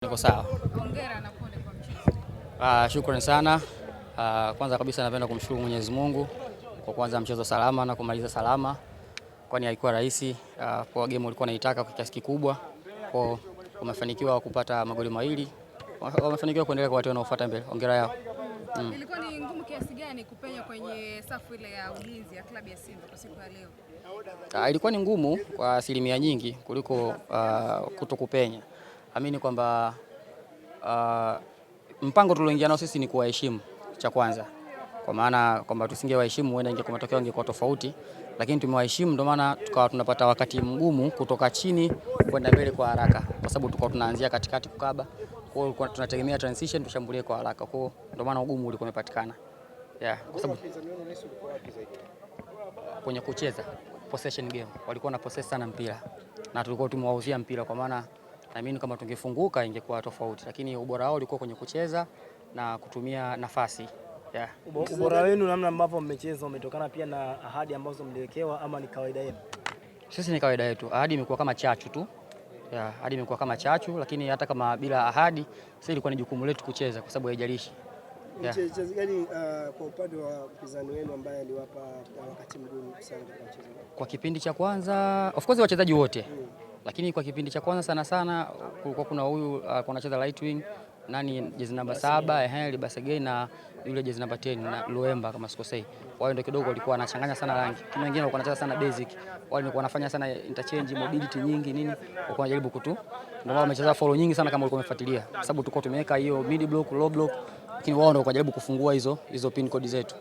Niko sawa. Hongera na pole kwa mchezo. Shukrani sana. Kwanza kabisa napenda kumshukuru Mwenyezi Mungu kwa kuanza mchezo salama na kumaliza salama, kwani haikuwa rahisi. Kwa game walikuwa naitaka kwa kiasi kikubwa, kwa wamefanikiwa kupata magoli mawili, wamefanikiwa kuendelea kwa watu wanaofuata mbele. Hongera yao. Ilikuwa ni ngumu kiasi gani kupenya kwenye safu ile ya ulinzi ya klabu ya Simba kwa siku ya leo? Ilikuwa ni ngumu kwa asilimia nyingi kuliko kutokupenya. Amini kwamba mpango tulioingia nao sisi ni kuwaheshimu cha kwanza, kwa maana kwamba tusingewaheshimu huenda ingekuwa matokeo yangekuwa tofauti, lakini tumewaheshimu, ndio maana tukawa tunapata wakati mgumu kutoka chini kwenda mbele kwa haraka, kwa sababu tulikuwa tunaanzia katikati kukaba, kwa hiyo tunategemea transition tushambulie kwa haraka, kwa hiyo ndio maana ugumu ulikuwa umepatikana. Kwa sababu kwenye kucheza possession game walikuwa na possess sana mpira na tulikuwa tumewauzia mpira, kwa maana naamini kama tungefunguka ingekuwa tofauti, lakini ubora wao ulikuwa kwenye kucheza na kutumia nafasi. Ubora wenu namna ambavyo mmecheza umetokana pia na ahadi ambazo mliwekewa ama ni kawaida yenu? Sisi ni kawaida yetu. Ahadi imekuwa kama chachu tu. Ahadi imekuwa kama chachu, lakini hata kama bila ahadi sisi ilikuwa ni jukumu letu kucheza kwa sababu haijalishi. Mchezo gani kwa upande wa mpinzani wenu ambaye aliwapa wakati mgumu sana kwa mchezo? Kwa kipindi cha kwanza, of course wachezaji wote. Lakini kwa kipindi cha kwanza sana kulikuwa kuna huyu anacheza right wing, nani jezi namba 7 Henry Basegei, na yule jezi namba 10 na Luemba kama sikosei. Wao ndio kidogo walikuwa wanachanganya sana rangi. Kama wengine walikuwa wanacheza sana basic. Wao walikuwa wanafanya sana interchange, mobility nyingi nini. Walikuwa wanajaribu kutu. Ndio wao wamecheza follow nyingi sana kama walikuwa wamefuatilia. Kwa sababu tulikuwa tumeweka hiyo mid block, low block. Lakini wao ndio wakajaribu kufungua hizo pin code zetu.